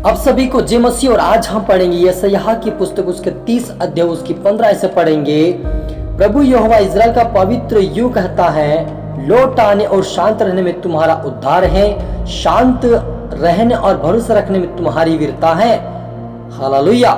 अब सभी को जय मसीह। और आज हम पढ़ेंगे यशायाह की पुस्तक उसके 30 अध्याय उसकी 15 से पढ़ेंगे। प्रभु यहोवा इज़राइल का पवित्र यूं कहता है, लौट आने और शांत रहने में तुम्हारा उद्धार है, शांत रहने और भरोसा रखने में तुम्हारी वीरता है। हालेलुया।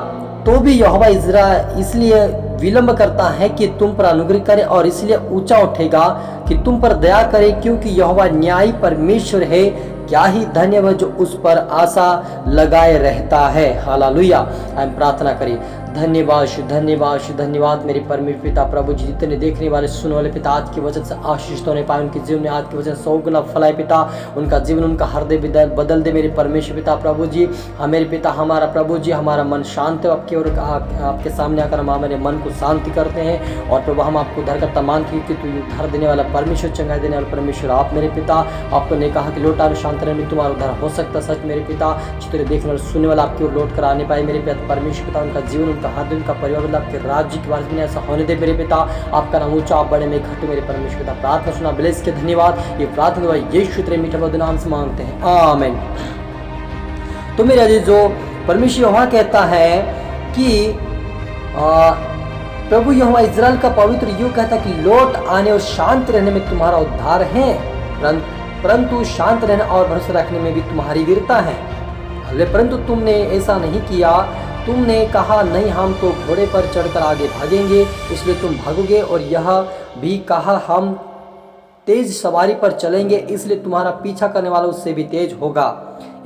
तो भी यहोवा इज़राइल इसलिए विलंब करता है कि तुम पर अनुग्रह करे, और इसलिए ऊंचा उठेगा कि तुम पर दया करे, क्योंकि यहोवा न्यायी परमेश्वर है। क्या ही धन्य वह जो उस पर आशा लगाए रहता है। हालेलुया। हम प्रार्थना करें। धन्यवाद धन्यवाद धन्यवाद मेरे परमेश्वर पिता प्रभु जी, जितने देखने वाले सुनने वाले पिता आज के वचन से आशीष होने पाए, उनके जीवन में आज के वचन 100 गुना फलाए पिता, उनका जीवन उनका हृदय बदल दे मेरे परमेश्वर पिता प्रभु जी। मेरे पिता हमारा प्रभु जी, हमारा मन शांत है आपके, और आपके सामने आकर हम हमारे मन को शांति करते हैं। और प्रभु हम आपको उद्धारकर्ता मानते हैं कि तू उद्धार देने वाला परमेश्वर, चंगाई देने वाला परमेश्वर आप मेरे पिता। आपको ने कहा कि लौटा शांत रहने तुम्हारा उद्धार हो सकता। सच मेरे पिता चित्र देखने वाले सुनने वाला आपकी ओर लौट कर आने पाए मेरे पिता परमेश्वर पिता, उनका जीवन उनका हर दिन का परिवार आपके राज्य की वारिस में ऐसा होने दे मेरे पिता। आपका नाम ऊंचा आप बड़े में घटे मेरे परमेश्वर पिता। प्रार्थना सुना ब्लेस के धन्यवाद। ये प्रार्थना यीशु तेरे मीठे मधुर नाम से मांगते हैं, आमीन। तो मेरे अजीज, जो परमेश्वर यहोवा कहता है कि प्रभु यहोवा इज़राइल का पवित्र यूं कहता है कि लौट आने और शांत रहने में तुम्हारा उद्धार है, परंतु शांत रहने और भरोसा रखने में भी तुम्हारी वीरता है। परंतु तुमने ऐसा नहीं किया। तुमने कहा नहीं, हम तो घोड़े पर चढ़कर आगे भागेंगे, इसलिए तुम भागोगे, और यह भी कहा हम तेज सवारी पर चलेंगे, इसलिए तुम्हारा पीछा करने वाला उससे भी तेज होगा।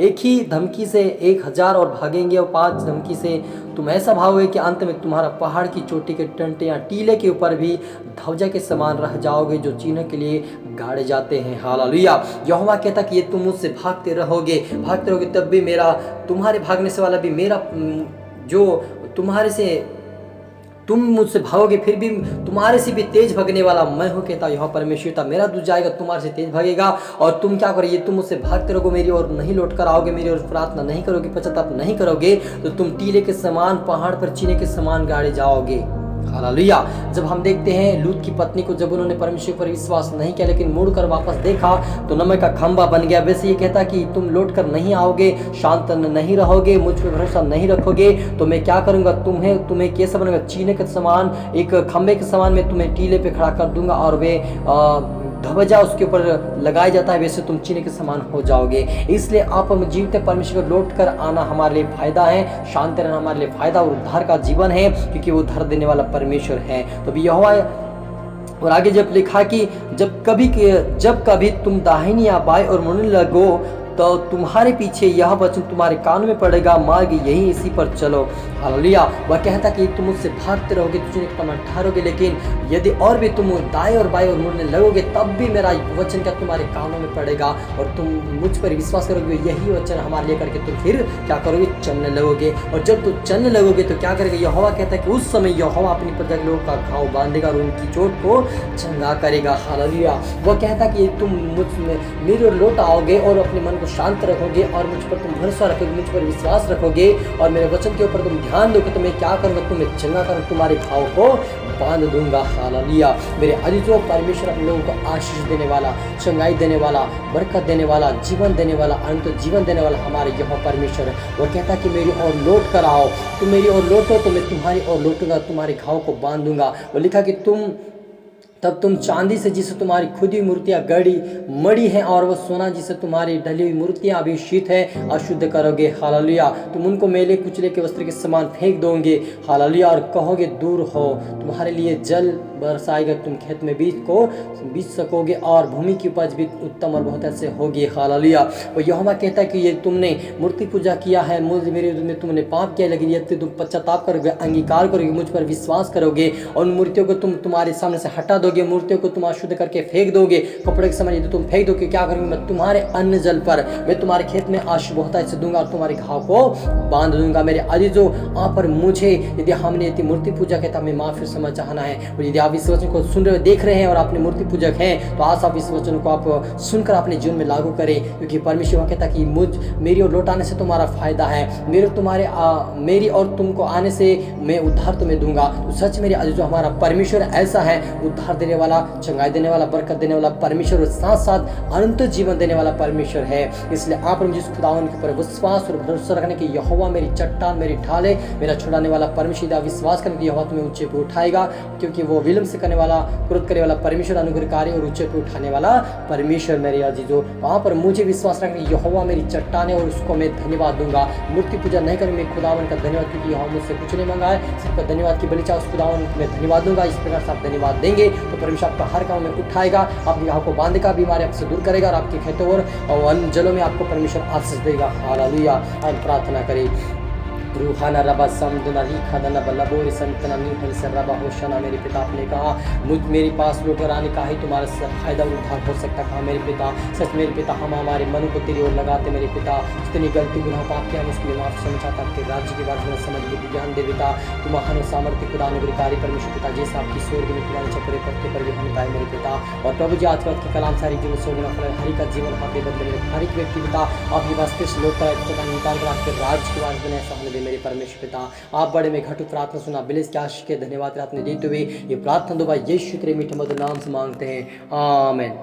एक ही धमकी से 1000 और भागेंगे, और 5 धमकी से तुम ऐसा भागोगे कि अंत में तुम्हारा पहाड़ की चोटी के टंटे या टीले के ऊपर भी ध्वजा के समान रह जाओगे, जो चिन्ह के लिए गाड़े जाते हैं। हालेलुया। यहोवा कहता कि ये तुम मुझसे भागते रहोगे तब भी मेरा, तुम्हारे भागने से वाला भी मेरा, जो तुम्हारे से तुम मुझसे भागोगे फिर भी तुम्हारे से भी तेज भागने वाला मैं हूँ, कहता यह परमेश्वर था। मेरा दूध जाएगा तुम्हारे से तेज भागेगा, और तुम क्या करोगे, तुम मुझसे भागते रहोगे, मेरी ओर नहीं लौट कर आओगे, मेरी ओर प्रार्थना नहीं करोगे, पश्चाताप नहीं करोगे, तो तुम टीले के समान, पहाड़ पर चीने के समान गाड़े जाओगे। हालेलुया। जब हम देखते हैं लूत की पत्नी को, जब उन्होंने परमेश्वर पर विश्वास नहीं किया लेकिन मुड़कर वापस देखा तो नमक का खंभा बन गया। वैसे ये कहता कि तुम लौट कर नहीं आओगे, शांत नहीं रहोगे, मुझ पर भरोसा नहीं रखोगे, तो मैं क्या करूंगा, तुम्हें कैसा बनूंगा, चीने के समान, एक खंभे के समान मैं तुम्हें टीले पे खड़ा कर दूंगा, और वे ध्वजा उसके ऊपर लगाया जाता है, वैसे तुम चीने के समान हो जाओगे। इसलिए आप जीवते परमेश्वर को लौट कर आना हमारे लिए फायदा है, शांत रहना हमारे लिए फायदा और उद्धार का जीवन है, क्योंकि वो उद्धार देने वाला परमेश्वर है। तो भी यहोवा, और आगे जब लिखा कि जब कभी तुम दाहिनी या बाएं और मुड़ने लगो, तो तुम्हारे पीछे यह वचन तुम्हारे कान में पड़ेगा, मार्ग यही इसी पर चलो। हालेलुया। वह कहता कि तुम मुझसे भागते रहोगे, तुम ठहरोगे, लेकिन यदि और भी तुम दाएं और बाएं और मुड़ने लगोगे, तब भी मेरा वचन क्या तुम्हारे कानों में पड़ेगा, और तुम मुझ पर विश्वास करोगे, यही वचन हमारे लिए करके तुम फिर क्या करोगे, चलने लगोगे। और जब तुम चलने लगोगे तो क्या करेगा, यहोवा कहता है कि उस समय यहोवा अपनी प्रजा के लोगों का घाव बांधेगा और उनकी चोट को चंगा करेगा। हालेलुया। वह कहता कि तुम मुझ में मेरी ओर लौट आओगे और अपने मन शांत रखोगे, और मुझ पर तुम भरोसा रखोगे, मुझ पर विश्वास रखोगे, और मेरे वचन के ऊपर तुम ध्यान दोगे, तो मैं क्या करूँगा, तुम्हें चंगा कर तुम्हारे घाव को बांध दूंगा। हालेलुया। मेरे अजीजों, परमेश्वर अपने लोगों को आशीष देने वाला, चंगाई देने वाला, बरकत देने वाला, जीवन देने वाला, अनंत जीवन देने वाला हमारे यहोवा परमेश्वर है। वो कहता कि मेरी ओर लौट कर आओ, तुम मेरी ओर लौटो तो मैं तुम्हारी ओर लौटूंगा, तुम्हारे घाव को बांध दूंगा। वो लिखा कि तब तुम चांदी से जिसे तुम्हारी खुदी मूर्तियां गड़ी मड़ी हैं, और वह सोना जिसे तुम्हारी ढली हुई मूर्तियां अभिषिक्त है, अशुद्ध करोगे। हालेलुया। तुम उनको मेले कुचले के वस्त्र के समान फेंक दोगे। हालेलुया। और कहोगे दूर हो, तुम्हारे लिए जल बरसाएगा, तुम खेत में बीज को बीज सकोगे, और भूमि की उपज भी उत्तम और बहुत अच्छे होगी। हालेलुया। वो यहोवा कहता है कि ये तुमने मूर्ति पूजा किया है, मेरे में तुमने पाप किया, लेकिन यदि तुम पश्चाताप करोगे, अंगीकार करोगे, मुझ पर विश्वास करोगे, और उन मूर्तियों को तुम तुम्हारे सामने से हटा दोगे, मूर्तियों को तुम अशुद्ध करके फेंक दोगे, कपड़े के समान यदि तुम फेंक दोगे, क्या करूंगा, मैं तुम्हारे अन्न जल पर, मैं तुम्हारे खेत में आशीष बहुत अच्छे दूंगा, और तुम्हारे घाव को बांध दूंगा। मेरे अजीजों, आप पर मुझे यदि मूर्ति पूजा कहता हमें माफी समझ चाहना है, और यदि आप इस वचन को सुन रहे देख रहे हैं और आपने मूर्ति पूजक हैं, तो आज आप इस वचन को आप सुनकर अपने जीवन में लागू करें, क्योंकि परमेश्वर कहता कि मेरी ओर लौट आने से तुम्हारा फायदा है, मेरी और तुमको आने से मैं उद्धार तुम्हें दूंगा। तो सच मेरे अजीजों, हमारा परमेश्वर ऐसा है, उद्धार देने वाला, चंगाई देने वाला, बरकत देने वाला परमेश्वर और साथ साथ अनंत जीवन देने वाला परमेश्वर है। इसलिए आप प्रभु जिस खुदावन के ऊपर विश्वास और भरोसा रखने की यहोवा मेरी चट्टान, मेरी ढाल है, मेरा छुड़ाने वाला परमेश्वर, विश्वास करने की यहोवा तुम्हें ऊंचे पे उठाएगा, क्योंकि वो विलंब से करने वाला, क्रोध करने वाला परमेश्वर, अनुग्रहकारी और ऊंचे पे उठाने वाला परमेश्वर मेरे अजीजों। वहाँ पर मुझे विश्वास रखने की यहोवा मेरी चट्टान है और उसको मैं धन्यवाद दूंगा। मूर्ति पूजा नहीं करूँ मैं खुदावन का धन्यवाद, क्योंकि यहोवा मुझसे कुछ नहीं मांगा है, सिर्फ धन्यवाद की बलि चाह उस खुदावन में धन्यवाद दूंगा। इस प्रकार से आप धन्यवाद देंगे तो परमेश्वर आपका हर काम में उठाएगा, आपकी आपको बांधेगा, बीमारी आपसे दूर करेगा और आपके खेतों और अन्न जलों में आपको परमेश्वर आशीष देगा। हालेलुया। हम प्रार्थना करें। रूहाना रबा समदना रीखा दना बल्लबोरी संतना नीहल से रबा होशना। मेरे पिता आपने कहा मुझ मेरे पास लौटकर आने का ही तुम्हारा फायदा उद्धार हो सकता। कहा मेरे पिता सच मेरे पिता हम हमारे मन को तेरी ओर लगाते मेरे पिता, जितनी गलती गुनाह पाप किया हम उसके लिए माफ समझाता, आपके राज्य के बारे में समझ बुद्धि ज्ञान दे पिता। तुम महान सामर्थ्य खुदा अनुग्रहकारी परमेश्वर पिता, जैसे आपकी स्वर्ग में तुम्हारे छपरे पत्ते पर भी हम पाए मेरे पिता। और प्रभु जी आज रात के कलाम सारी जीवन सोगुना फल हरि का जीवन आपके बदले में हर एक व्यक्ति पिता आपके वास्ते से लौटता है निकाल कर आपके राज्य के बारे में ऐसा होने दे मेरे परमेश्वर पिता। आप बड़े में घटु प्रार्थना सुना बिलिस के आशीष के धन्यवाद रात में देते हुए ये प्रार्थना दुआ यीशु के मीठे मधुर नाम से मांगते हैं, आमीन।